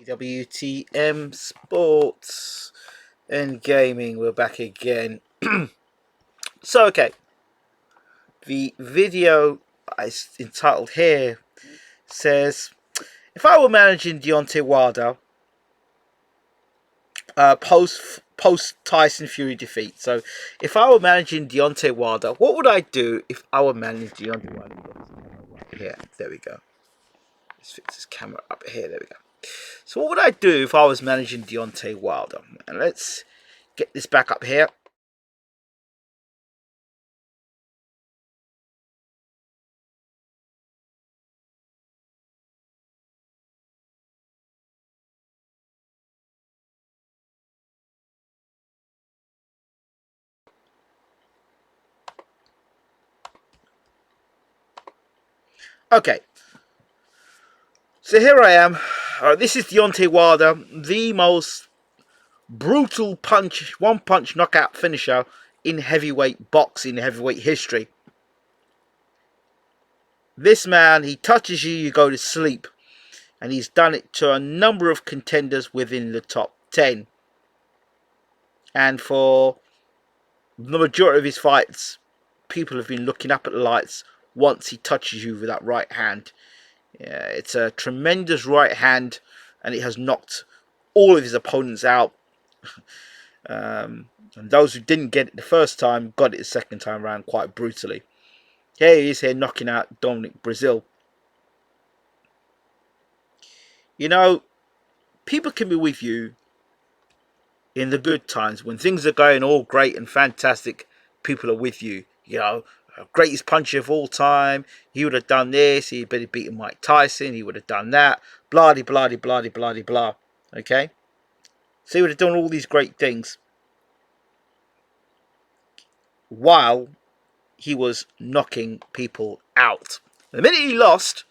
WTM Sports and Gaming, we're back again. So, okay, the video is entitled here says, if I were managing Deontay Wilder post Tyson Fury defeat. So, if I were managing Deontay Wilder, what would I do if I were managing Deontay Wilder? Here, there we go. Let's fix this camera up here. There we go. So what would I do if I was managing Deontay Wilder? And let's get this back up here. Okay. So here I am. This is Deontay Wilder, the most brutal one-punch knockout finisher in heavyweight boxing, heavyweight history. This man, he touches you, you go to sleep. And he's done it to a number of contenders within the top 10. And for the majority of his fights, people have been looking up at the lights once he touches you with that right hand. Yeah, it's a tremendous right hand, and it has knocked all of his opponents out. And those who didn't get it the first time got it the second time around quite brutally. Here he is here knocking out Dominic Brazil. You know, people can be with you in the good times. When things are going all great and fantastic, people are with you. You know, greatest puncher of all time. He would have done this. He'd better beaten Mike Tyson. He would have done that. Blah, blah, blah, blah, blah, blah. Okay? So he would have done all these great things while he was knocking people out. The minute he lost,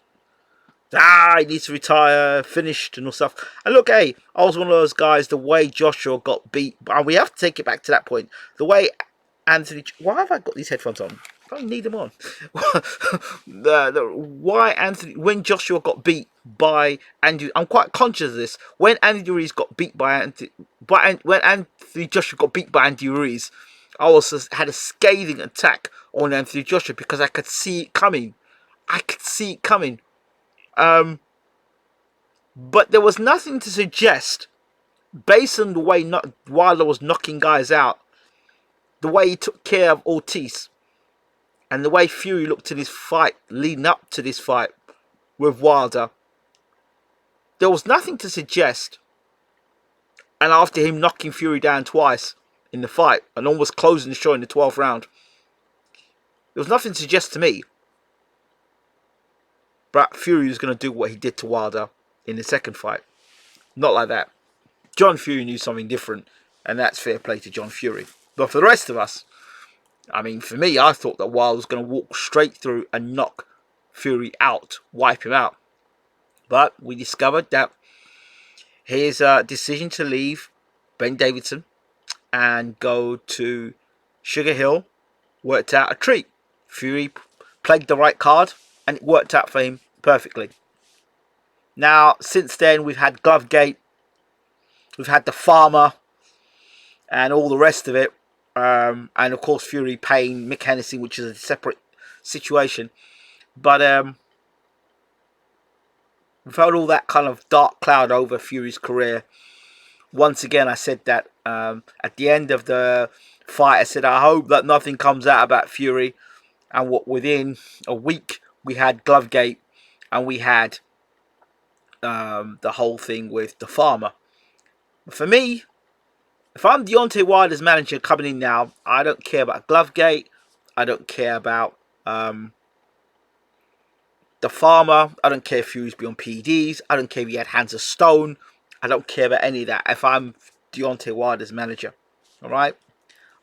he needs to retire, finished and all stuff. And look, hey, I was one of those guys, the way Joshua got beat, and we have to take it back to that point. The way Anthony... Why have I got these headphones on? I don't need them on. Why Anthony... When Joshua got beat by Andy... I'm quite conscious of this. When Andy Ruiz got beat by Anthony... When Anthony Joshua got beat by Andy Ruiz, I had a scathing attack on Anthony Joshua because I could see it coming. But there was nothing to suggest, based on the way Wilder was knocking guys out, the way he took care of Ortiz, and the way Fury looked at his fight leading up to this fight with Wilder, there was nothing to suggest. And after him knocking Fury down twice in the fight and almost closing the show in the 12th round, there was nothing to suggest to me but Fury was going to do what he did to Wilder in the second fight. Not like that. John Fury knew something different, and that's fair play to John Fury. But for the rest of us, I mean, for me, I thought that Wilder was going to walk straight through and knock Fury out, wipe him out. But we discovered that his decision to leave Ben Davidson and go to Sugar Hill worked out a treat. Fury played the right card, and it worked out for him perfectly. Now, since then, we've had Glovegate, we've had the Farmer, and all the rest of it. And of course, Fury paying Mick Hennessy, which is a separate situation. But we've had all that kind of dark cloud over Fury's career. Once again, I said that at the end of the fight, I said, I hope that nothing comes out about Fury. And within a week, we had Glovegate, and we had the whole thing with the Farmer. For me, if I'm Deontay Wilder's manager coming in now, I don't care about Glovegate. I don't care about the Farmer. I don't care if Fury's beyond PEDs. I don't care if he had hands of stone. I don't care about any of that if I'm Deontay Wilder's manager. Alright?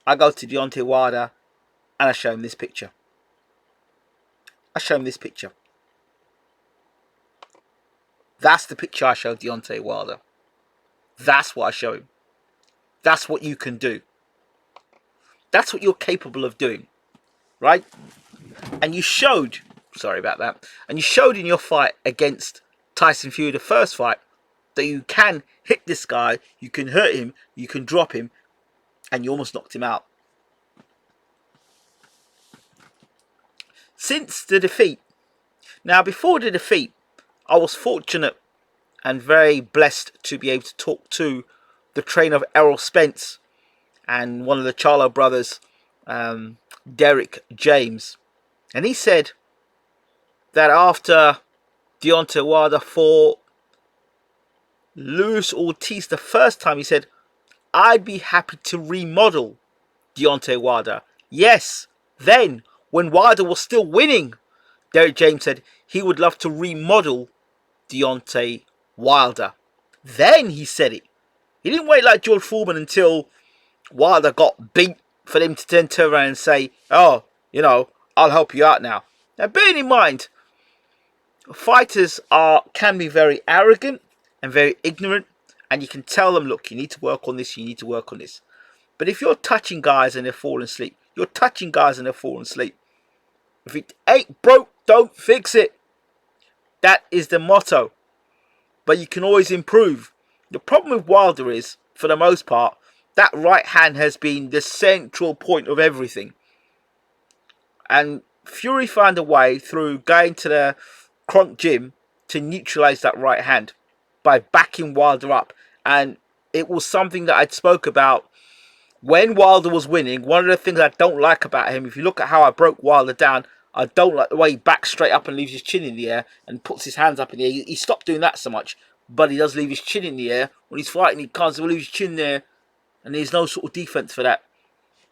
I go to Deontay Wilder and I show him this picture. That's the picture I show Deontay Wilder. That's what I show him. That's what you can do. That's what you're capable of doing. Right? And you showed, sorry about that, and you showed in your fight against Tyson Fury, the first fight, that you can hit this guy, you can hurt him, you can drop him, and you almost knocked him out. Since the defeat, now before the defeat, I was fortunate and very blessed to be able to talk to the trainer of Errol Spence and one of the Charlo brothers, Derek James. And he said that after Deontay Wilder fought Luis Ortiz the first time, he said, I'd be happy to remodel Deontay Wilder. Yes, then, when Wilder was still winning, Derek James said he would love to remodel Deontay Wilder. Then he said it. He didn't wait like George Foreman until Wilder got beat for them to then turn around and say, oh, I'll help you out now. Now, bearing in mind, fighters can be very arrogant and very ignorant, and you can tell them, look, you need to work on this, you need to work on this. But if you're touching guys and they're falling asleep, you're touching guys and they're falling asleep. If it ain't broke, don't fix it. That is the motto. But you can always improve. The problem with Wilder is, for the most part, that right hand has been the central point of everything. And Fury found a way through going to the Kronk gym to neutralize that right hand by backing Wilder up. And it was something that I'd spoke about when Wilder was winning. One of the things I don't like about him, if you look at how I broke Wilder down, I don't like the way he backs straight up and leaves his chin in the air and puts his hands up in the air. He stopped doing that so much, but he does leave his chin in the air. When he's fighting, he can't leave his chin there, and there's no sort of defense for that.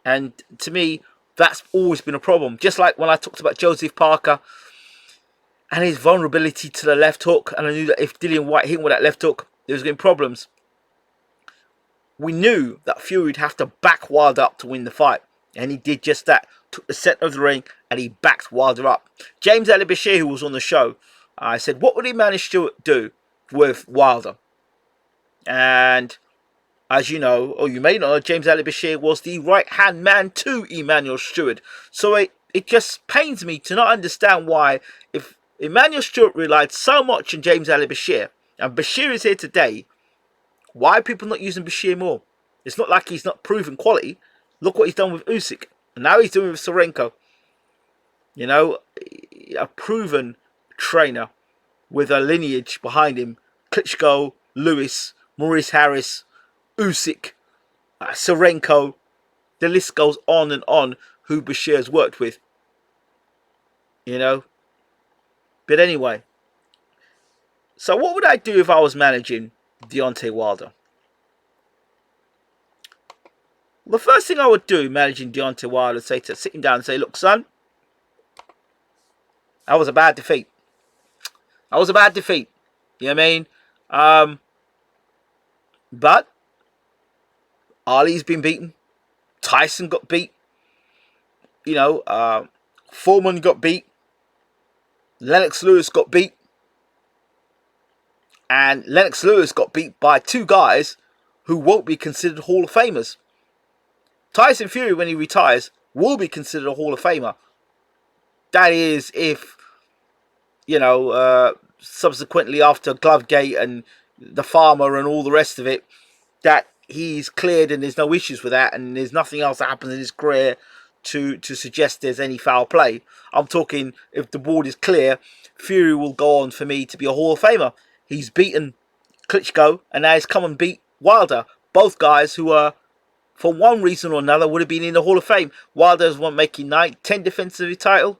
And to me, that's always been a problem. Just like when I talked about Joseph Parker and his vulnerability to the left hook, and I knew that if Dillian White hit him with that left hook, there was going to be problems. We knew that Fury would have to back Wilder up to win the fight. And he did just that. Took the centre of the ring and he backed Wilder up. James Ali-Bashir, who was on the show, I said, what would he manage to do with Wilder? And as you know, or you may not know, James Ali-Bashir was the right-hand man to Emmanuel Stewart. So it just pains me to not understand why, if Emmanuel Stewart relied so much on James Ali-Bashir, and Bashir is here today, why are people not using Bashir more? It's not like he's not proven quality. Look what he's done with Usyk. And now he's doing with Sorenko. A proven trainer with a lineage behind him. Klitschko, Lewis, Maurice Harris, Usyk, Sorenko. The list goes on and on who Bashir has worked with. But anyway. So what would I do if I was managing Deontay Wilder? The first thing I would do, managing Deontay Wilder, is sit him down and say, look, son, that was a bad defeat. That was a bad defeat. You know what I mean? But Ali's been beaten. Tyson got beat. Foreman got beat. Lennox Lewis got beat. And Lennox Lewis got beat by two guys who won't be considered Hall of Famers. Tyson Fury, when he retires, will be considered a Hall of Famer. That is if, subsequently after Glovegate and the Farmer and all the rest of it, that he's cleared and there's no issues with that and there's nothing else that happens in his career to suggest there's any foul play. I'm talking, if the board is clear, Fury will go on for me to be a Hall of Famer. He's beaten Klitschko and now he's come and beat Wilder. Both guys who are, for one reason or another, would have been in the Hall of Fame. Wilder's one making 10 defenses of his title.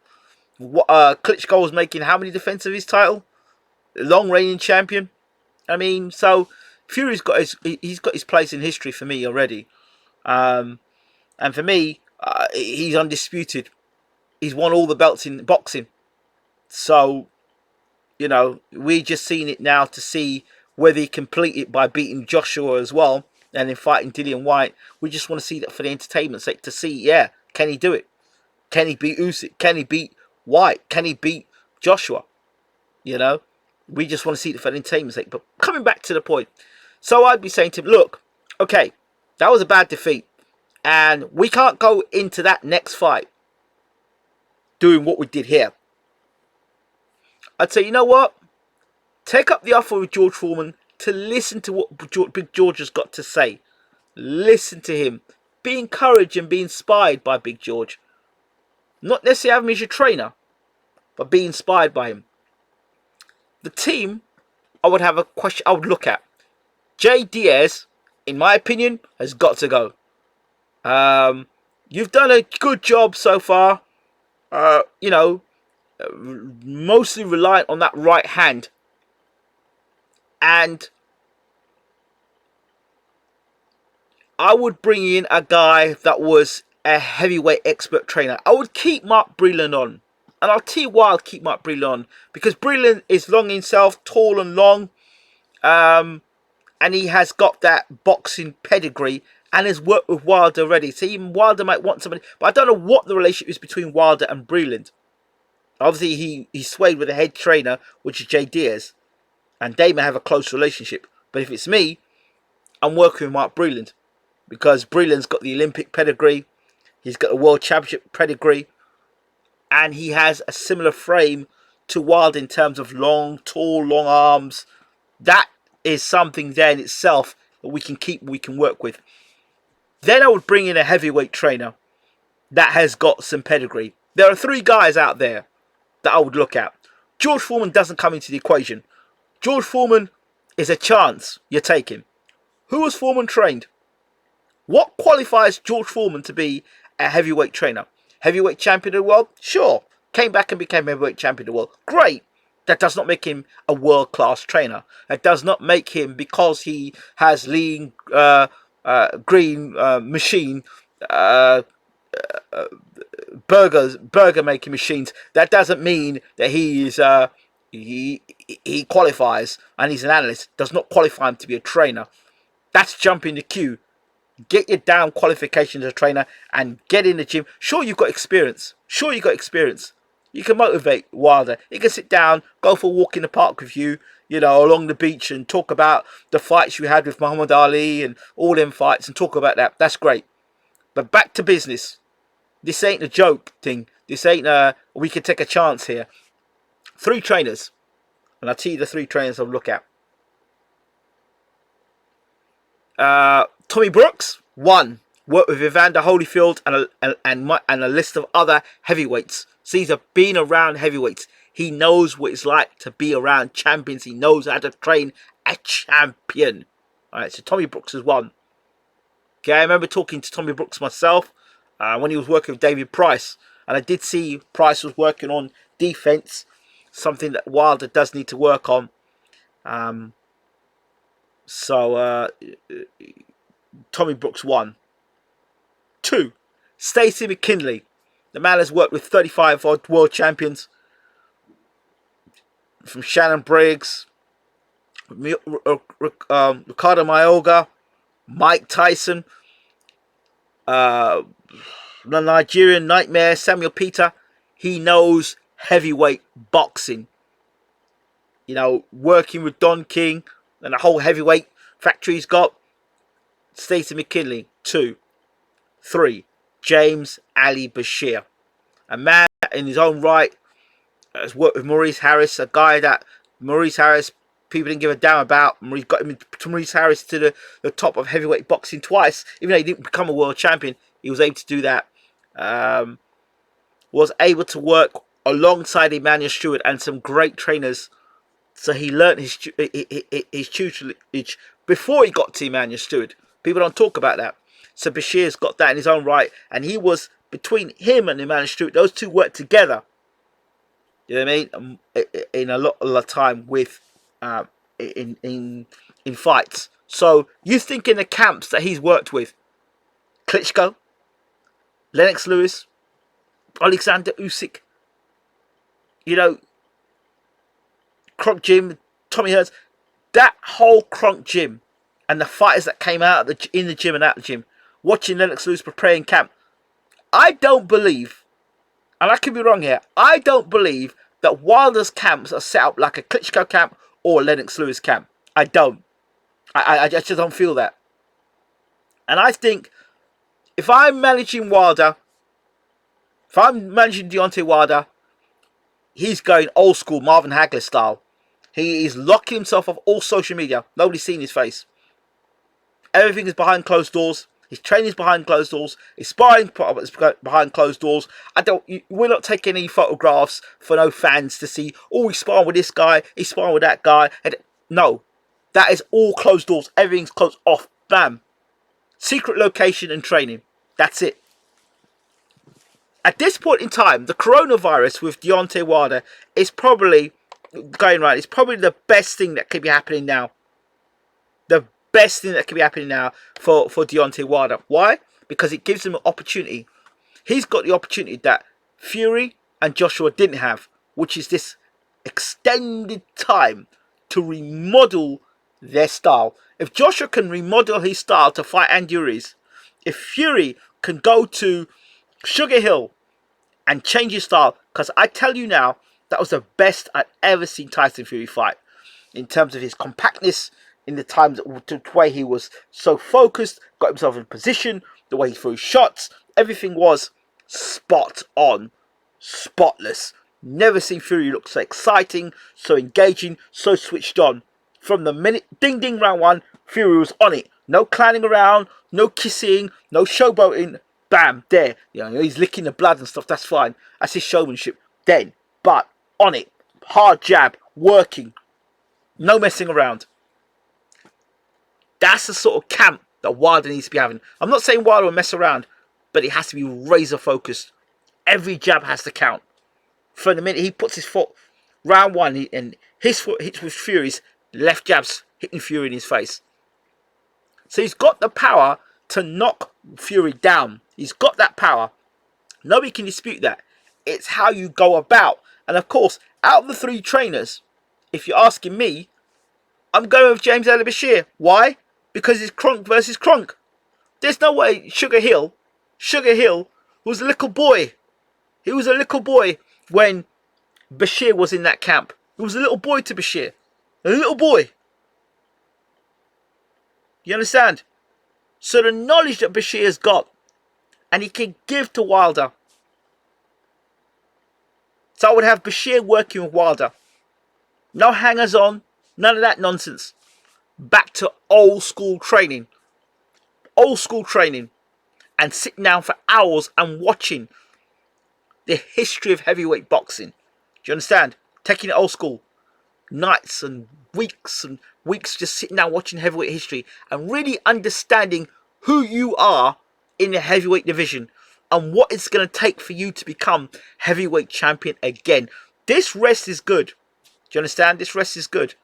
Klitschko was making how many defenses of his title? Long reigning champion. I mean, so Fury's got his place in history for me already. And for me, he's undisputed. He's won all the belts in boxing. So, we're just seeing it now to see whether he complete it by beating Joshua as well. And then fighting Dillian White. We just want to see that for the entertainment sake. To see, can he do it? Can he beat Usyk? Can he beat White? Can he beat Joshua? We just want to see it for the entertainment sake. But coming back to the point. So I'd be saying to him, look, okay, that was a bad defeat. And we can't go into that next fight doing what we did here. I'd say, you know what? Take up the offer with George Foreman. to listen to what Big George has got to say. Listen to him. Be encouraged and be inspired by Big George. Not necessarily have him as your trainer, but be inspired by him. The team, I would have a question I would look at. Jay Diaz, in my opinion, has got to go. You've done a good job so far. Mostly reliant on that right hand. And I would bring in a guy that was a heavyweight expert trainer. I would keep Mark Breland on. And I'll tell you why I'll keep Mark Breland on. Because Breland is long himself, tall and long. And he has got that boxing pedigree and has worked with Wilder already. So even Wilder might want somebody. But I don't know what the relationship is between Wilder and Breland. Obviously, he swayed with the head trainer, which is Jay Diaz. And they may have a close relationship. But if it's me, I'm working with Mark Breland. Because Breland's got the Olympic pedigree. He's got a world championship pedigree. And he has a similar frame to Wilder in terms of tall, long arms. That is something there in itself that we can work with. Then I would bring in a heavyweight trainer that has got some pedigree. There are 3 guys out there that I would look at. George Foreman doesn't come into the equation. George Foreman is a chance you're taking. Who was Foreman trained? What qualifies George Foreman to be a heavyweight trainer? Heavyweight champion of the world? Sure. Came back and became heavyweight champion of the world. Great. That does not make him a world-class trainer. That does not make him, because he has lean, green machine, burger making machines. That doesn't mean that he is he qualifies and he's an analyst. Does not qualify him to be a trainer. That's jumping the queue. Get your damn qualifications as a trainer and get in the gym. Sure, you've got experience. You can motivate Wilder. He can sit down, go for a walk in the park with you, along the beach and talk about the fights you had with Muhammad Ali and all them fights and talk about that. That's great. But back to business. This ain't a joke thing. This ain't we can take a chance here. 3 trainers. And I'll tell you the 3 trainers I'll look at. Tommy Brooks, 1. Worked with Evander Holyfield and a list of other heavyweights. So he's been around heavyweights. He knows what it's like to be around champions. He knows how to train a champion. Alright, so Tommy Brooks is 1. Okay, I remember talking to Tommy Brooks myself when he was working with David Price. And I did see Price was working on defense. Something that Wilder does need to work on. Tommy Brooks 1. 2. Stacey McKinley. The man has worked with 35 odd world champions. From Shannon Briggs, Ricardo Mayorga, Mike Tyson, the Nigerian Nightmare, Samuel Peter. He knows heavyweight boxing. Working with Don King and the whole heavyweight factory he's got. Stacey McKinley, 2. 3. James Ali Bashir. A man in his own right has worked with Maurice Harris, a guy that Maurice Harris people didn't give a damn about. He got Maurice Harris to the top of heavyweight boxing twice. Even though he didn't become a world champion, he was able to do that. Was able to work alongside Emmanuel Stewart and some great trainers. So he learned his tutelage before he got to Emmanuel Stewart. People don't talk about that. So Bashir's got that in his own right. And he was, between him and Emmanuel Stewart, those 2 worked together. You know what I mean? In a lot of time with, in fights. So you think in the camps that he's worked with, Klitschko, Lennox Lewis, Alexander Usyk, Kronk Gym, Tommy Hearns, that whole Kronk Gym and the fighters that came out in the gym and out of the gym, watching Lennox Lewis preparing camp, I don't believe, and I could be wrong here, I don't believe that Wilder's camps are set up like a Klitschko camp or a Lennox Lewis camp. I don't. I just don't feel that. And I think if I'm managing Wilder, if I'm managing Deontay Wilder, he's going old school Marvin Hagler style. He is locking himself off all social media. Nobody's seen his face. Everything is behind closed doors. His training is behind closed doors. His sparring is behind closed doors. We're not taking any photographs for no fans to see. Oh, he's sparring with this guy. He's sparring with that guy. No, that is all closed doors. Everything's closed off. Bam. Secret location and training. That's it. At this point in time, the coronavirus with Deontay Wilder is probably going right. It's probably the best thing that could be happening now. The best thing that could be happening now for Deontay Wilder. Why? Because it gives him an opportunity. He's got the opportunity that Fury and Joshua didn't have, which is this extended time to remodel their style. If Joshua can remodel his style to fight Andy Ruiz, if Fury can go to Sugar Hill and change his style, because I tell you now, that was the best I've ever seen Tyson Fury fight. In terms of his compactness, in the times, the way he was so focused, got himself in position, the way he threw shots, everything was spot on, spotless. Never seen Fury look so exciting, so engaging, so switched on. From the minute, ding ding, round one, Fury was on it. No clowning around, no kissing, no showboating. Bam, there. You know, he's licking the blood and stuff, that's fine. That's his showmanship. Then, but on it. Hard jab, working. No messing around. That's the sort of camp that Wilder needs to be having. I'm not saying Wilder will mess around, but it has to be razor focused. Every jab has to count. From the minute he puts his foot, round one, and his foot hits with Fury's left jabs hitting Fury in his face. So he's got the power to knock Fury down. He's got that power. Nobody can dispute that. It's how you go about. And of course, out of the three trainers, if you're asking me, I'm going with James Bashir. Why? Because it's Kronk versus Kronk. There's no way Sugar Hill was a little boy. He was a little boy when Bashir was in that camp. He was a little boy to Bashir. A little boy. You understand? So the knowledge that Bashir's got, and he can give to Wilder. So I would have Bashir working with Wilder. No hangers on. None of that nonsense. Back to old school training. Old school training. And sitting down for hours and watching the history of heavyweight boxing. Do you understand? Taking it old school. Nights and weeks just sitting down watching heavyweight history and really understanding who you are in the heavyweight division and what it's going to take for you to become heavyweight champion again. This rest is good. Do you understand? This rest is good.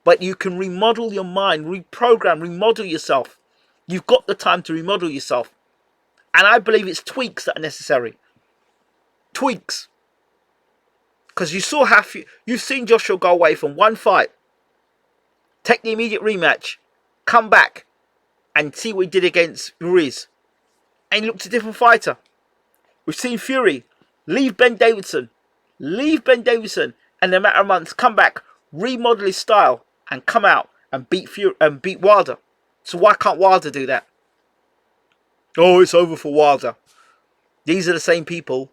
But you can remodel your mind, reprogram, remodel yourself. You've got the time to remodel yourself. And I believe it's tweaks that are necessary. Tweaks. Because you saw how you've seen Joshua go away from one fight, take the immediate rematch, come back, and see what he did against Ruiz. And he looked a different fighter. We've seen Fury leave Ben Davidson, and in a matter of months come back, remodel his style, and come out and beat Wilder. So why can't Wilder do that? Oh, it's over for Wilder. These are the same people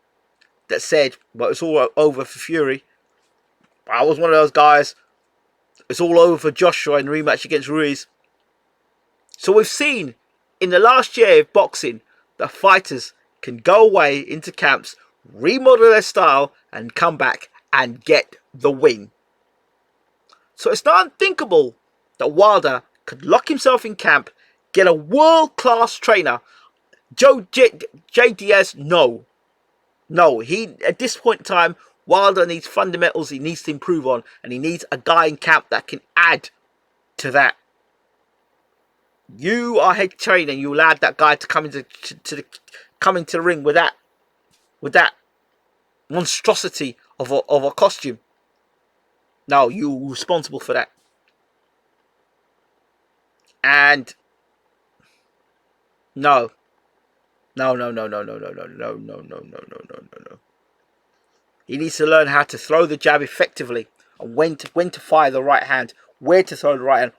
that said, well, it's all over for Fury. I was one of those guys. It's all over for Joshua in the rematch against Ruiz. So we've seen in the last year of boxing that fighters can go away into camps, remodel their style, and come back and get the win. So it's not unthinkable that Wilder could lock himself in camp, get a world-class trainer. J. Diaz, no. No, at this point in time, Wilder needs fundamentals he needs to improve on, and he needs a guy in camp that can add to that. You are head trainer, you allowed that guy to come into the ring with that monstrosity of a costume. No, you're responsible for that. And no. He needs to learn how to throw the jab effectively and when to fire the right hand, where to throw the right hand,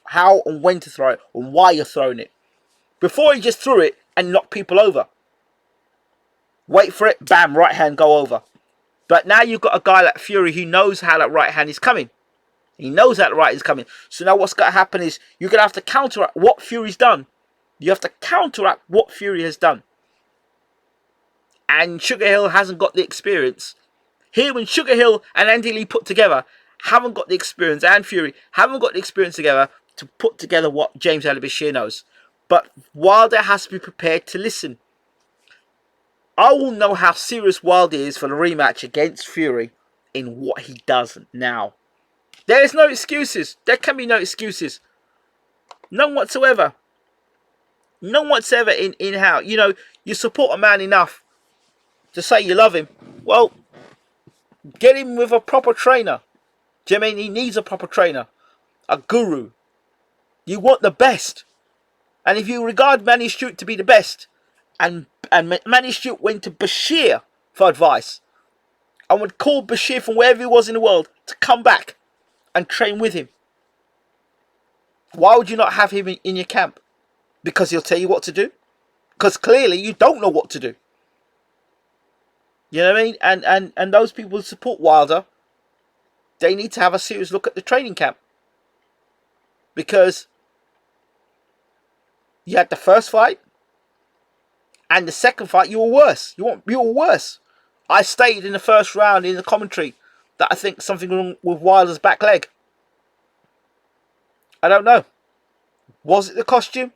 how and when to throw it, and why you're throwing it. Before he just threw it and knocked people over. Wait for it, bam, right hand go over. But now you've got a guy like Fury who knows how that right hand is coming. He knows that the right is coming. So now what's going to happen is you're going to have to counteract what Fury's done. You have to counteract what Fury has done. And Sugar Hill hasn't got the experience. Here, when Sugar Hill and Andy Lee put together, haven't got the experience, and Fury haven't got the experience together to put together what James Alabashir knows. But Wilder has to be prepared to listen. I will know how serious Wilder is for the rematch against Fury in what he does now. There is no excuses. There can be no excuses. None whatsoever. None whatsoever in how. You know, you support a man enough to say you love him. Well, get him with a proper trainer. Do you know what I mean? He needs a proper trainer. A guru. You want the best. And if you regard Manny Stewart to be the best, and Manny Stewart went to Bashir for advice, and would call Bashir from wherever he was in the world to come back and train with him, why would you not have him in your camp? Because he'll tell you what to do? Because clearly you don't know what to do. You know what I mean? And those people who support Wilder, they need to have a serious look at the training camp. Because you had the first fight, and the second fight you were worse. You were worse. I stated in the first round in the commentary that I think something wrong with Wilder's back leg. I don't know. Was it the costume?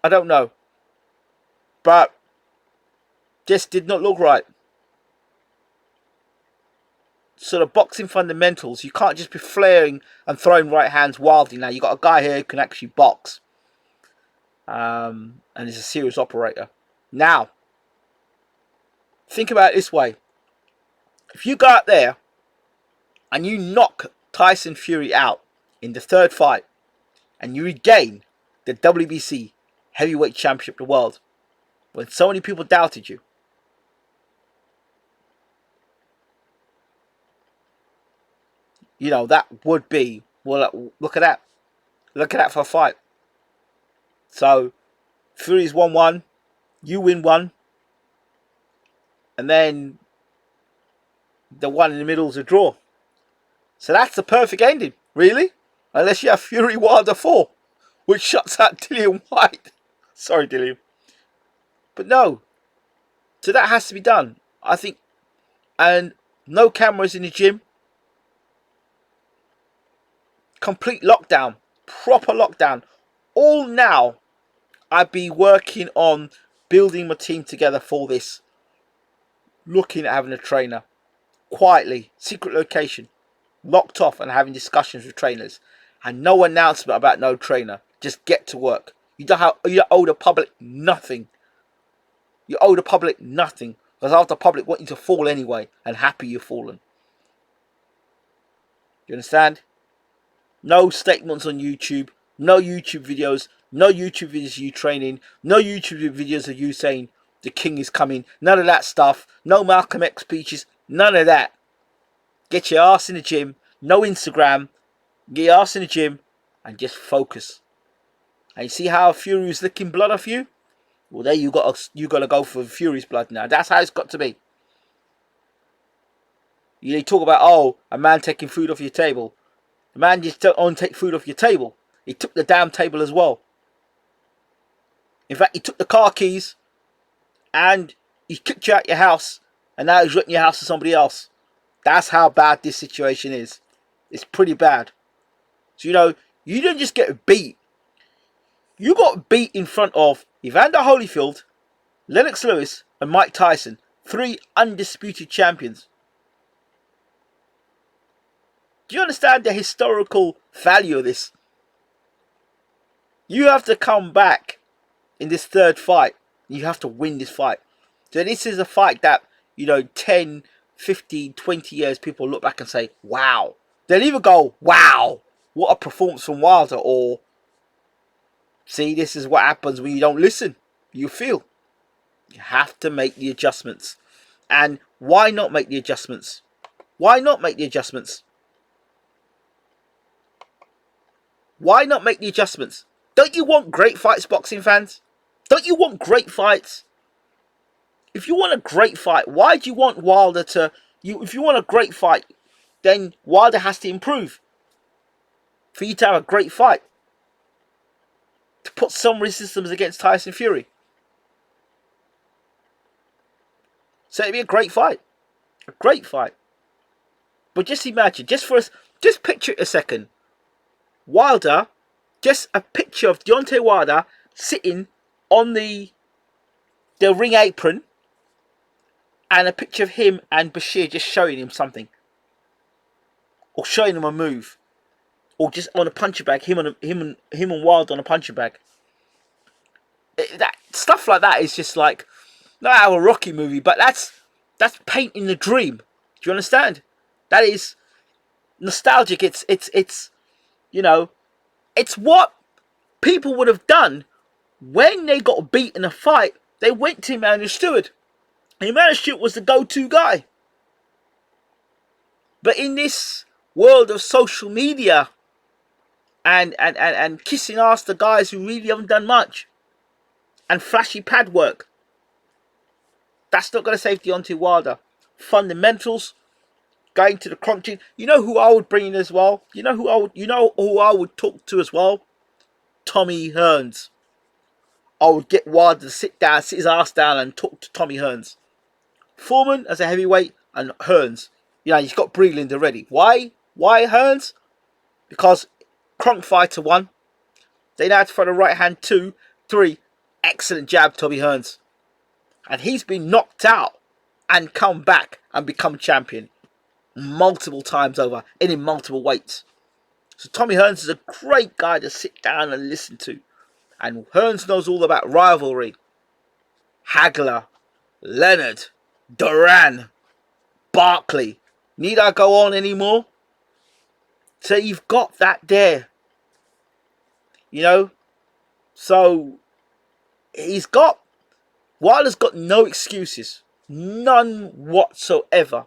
I don't know. But just did not look right. So the boxing fundamentals, you can't just be flaring and throwing right hands wildly. Now you got a guy here who can actually box. And is a serious operator. Now, think about it this way. If you go out there and you knock Tyson Fury out in the third fight, and you regain the WBC heavyweight championship of the world, when so many people doubted you, you know, that would be, well, look at that. Look at that for a fight. So, Fury's won one, you win one, and then the one in the middle is a draw. So that's the perfect ending, really. Unless you have Fury Wilder 4, which shuts out Dillian White. Sorry, Dillian. But no. So that has to be done, I think. And no cameras in the gym. Complete lockdown. Proper lockdown. All now, I'd be working on building my team together for this. Looking at having a trainer. Quietly. Secret location. Locked off and having discussions with trainers. And no announcement about no trainer. Just get to work. You don't owe the public nothing. You owe the public nothing. Because half the public want you to fall anyway. And happy you've fallen. You understand? No statements on YouTube. No YouTube videos. No YouTube videos of you training. No YouTube videos of you saying the king is coming. None of that stuff. No Malcolm X speeches. None of that. Get your ass in the gym. No Instagram. Get your ass in the gym. And just focus. And you see how Fury's licking blood off you? Well, there you got to go for Fury's blood now. That's how it's got to be. You talk about, oh, a man taking food off your table. The man just don't take food off your table. He took the damn table as well. In fact, he took the car keys and he kicked you out your house, and now he's renting your house to somebody else. That's how bad this situation is. It's pretty bad. So, you know, you didn't just get beat. You got beat in front of Evander Holyfield, Lennox Lewis, and Mike Tyson. 3 undisputed champions. Do you understand the historical value of this? You have to come back in this third fight. You have to win this fight. So this is a fight that, you know, 10, 15, 20 years, people look back and say, wow. They'll either go, wow, what a performance from Wilder, or, see, this is what happens when you don't listen. You feel. You have to make the adjustments. And why not make the adjustments? Why not make the adjustments? Why not make the adjustments? Don't you want great fights, boxing fans? Don't you want great fights? If you want a great fight, why do you want Wilder to... If you want a great fight, then Wilder has to improve. for you to have a great fight, to put some resistance against Tyson Fury. So it'd be a great fight. A great fight. But just imagine, just picture it a second. Wilder, just a picture of Deontay Wilder sitting on the ring apron, and a picture of him and Bashir just showing him something, or showing him a move, or just on a punching bag, him and Wilder on a punching bag. That stuff like that is just like not a Rocky movie, but that's painting the dream. Do you understand? That is nostalgic. It's you know, it's what people would have done when they got beat in a fight. They went to Emmanuel Stewart. Emmanuel Stewart was the go-to guy. But in this world of social media and kissing ass to guys who really haven't done much, and flashy pad work, that's not going to save Deontay Wilder. Fundamentals, going to the crunching. You know who I would bring in as well? You know who I would talk to as well? Tommy Hearns. I would get Wilder to sit his ass down and talk to Tommy Hearns. Foreman as a heavyweight, and Hearns. You know, he's got Breland already. Why? Why Hearns? Because Crunk fighter 1. They now have to throw the right hand 2, 3. Excellent jab, Tommy Hearns. And he's been knocked out and come back and become champion multiple times over and in multiple weights. So Tommy Hearns is a great guy to sit down and listen to. And Hearns knows all about rivalry. Hagler, Leonard, Duran, Barkley. Need I go on anymore? So you've got that there. You know? So Wilder's got no excuses. None whatsoever.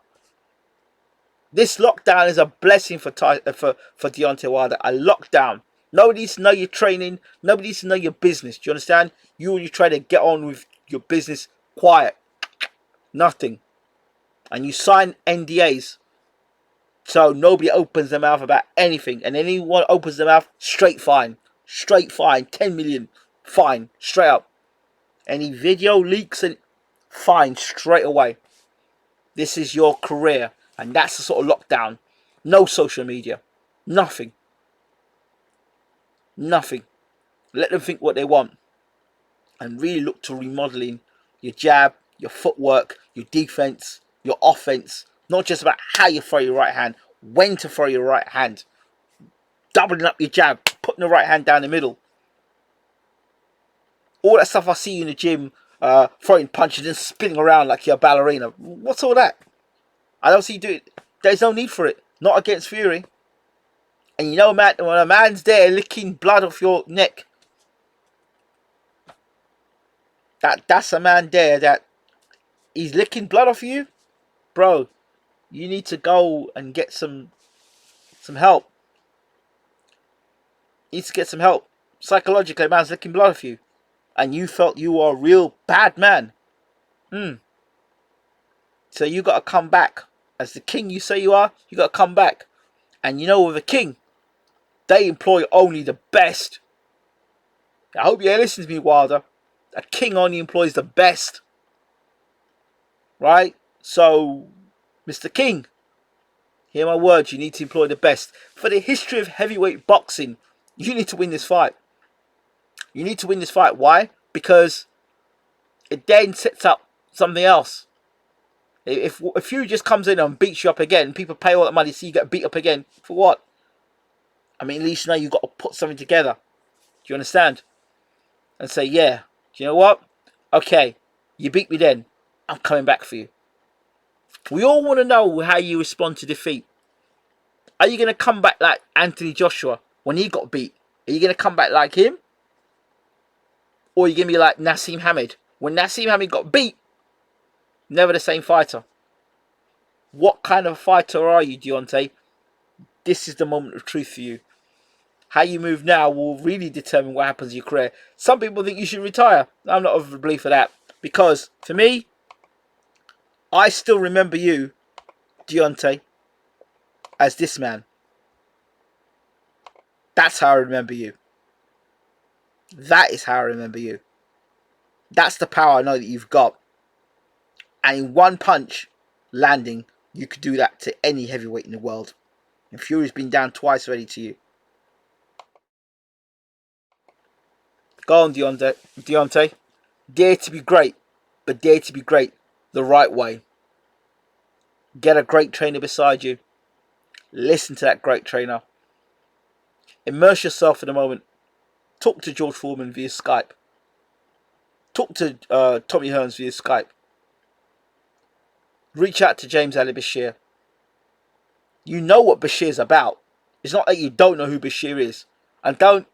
This lockdown is a blessing for Deontay Wilder. A lockdown. Nobody needs to know your training. Nobody needs to know your business. Do you understand? You try to get on with your business quiet. Nothing. And you sign NDAs. So nobody opens their mouth about anything. And anyone opens their mouth, straight fine. Straight fine. 10 million. Fine. Straight up. Any video leaks, and fine. Straight away. This is your career. And that's the sort of lockdown. No social media. Nothing. Nothing. Let them think what they want. And really look to remodeling your jab, your footwork, your defense, your offense. Not just about how you throw your right hand. When to throw your right hand. Doubling up your jab. Putting the right hand down the middle. All that stuff I see you in the gym. Throwing punches and spinning around like you're a ballerina. What's all that? I don't see you do it. There's no need for it. Not against Fury. And you know, man, when a man's there licking blood off your neck, that's a man there that he's licking blood off you, bro. You need to go and get some help. You need to get some help. Psychologically, a man's licking blood off you, and you felt you were a real bad man. So you got to come back. As the king you say you are, you got to come back. And you know, with a king, they employ only the best. I hope you listen to me, Wilder. A king only employs the best. Right? So, Mr. King, hear my words. You need to employ the best. For the history of heavyweight boxing, you need to win this fight. You need to win this fight. Why? Because it then sets up something else. If Fury just comes in and beats you up again, people pay all that money to see you get beat up again. For what? I mean, at least now you've got to put something together. Do you understand? And say, yeah, do you know what? Okay, you beat me then. I'm coming back for you. We all want to know how you respond to defeat. Are you going to come back like Anthony Joshua when he got beat? Are you going to come back like him? Or are you going to be like Nassim Hamid? When Nassim Hamid got beat, never the same fighter. What kind of fighter are you, Deontay? This is the moment of truth for you. How you move now will really determine what happens in your career. Some people think you should retire. I'm not of the belief of that. Because, for me, I still remember you, Deontay, as this man. That's how I remember you. That is how I remember you. That's the power I know that you've got. And in one punch landing, you could do that to any heavyweight in the world. And Fury's been down twice already to you. Go on, Deontay. Deontay. Dare to be great, but dare to be great the right way. Get a great trainer beside you. Listen to that great trainer. Immerse yourself in the moment. Talk to George Foreman via Skype. Talk to Tommy Hearns via Skype. Reach out to James Ali Bashir. You know what Bashir's about. It's not that you don't know who Bashir is. And don't,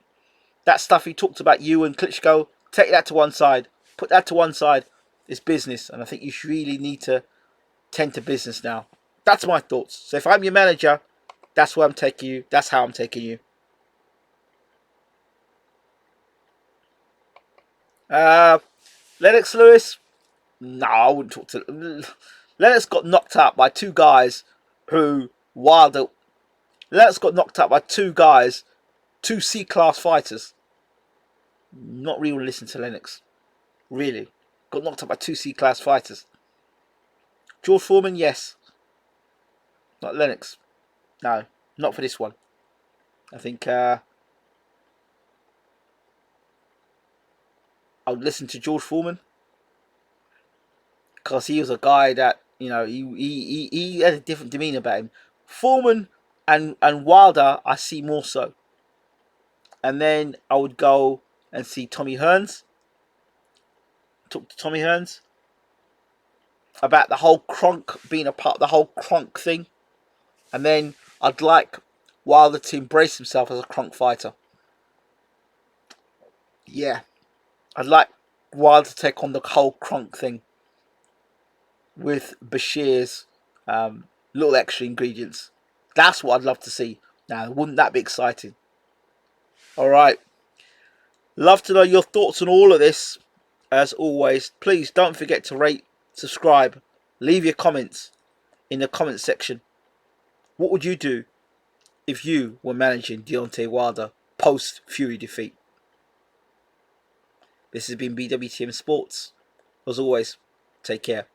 that stuff he talked about you and Klitschko, take that to one side. Put that to one side. It's business. And I think you really need to tend to business now. That's my thoughts. So if I'm your manager, that's where I'm taking you. That's how I'm taking you. Lennox Lewis? No, I wouldn't talk to... Lennox got knocked out by two guys who Wilder... Lennox got knocked out by two guys, two C-class fighters. Not really listen to Lennox. Really. Got knocked out by two C-class fighters. George Foreman, yes. Not Lennox. No, not for this one. I think I would listen to George Foreman. Because he was a guy that, you know, he had a different demeanour about him. Foreman and Wilder, I see more so. And then I would go and see Tommy Hearns. Talk to Tommy Hearns about the whole Kronk being a part of the whole Kronk thing. And then I'd like Wilder to embrace himself as a Kronk fighter. Yeah. I'd like Wilder to take on the whole Kronk thing with Bashir's little extra ingredients. That's what I'd love to see. Now, wouldn't that be exciting? Alright. Love to know your thoughts on all of this. As always, please don't forget to rate, subscribe, leave your comments in the comment section. What would you do if you were managing Deontay Wilder post Fury defeat? This has been BWTM Sports. As always, take care.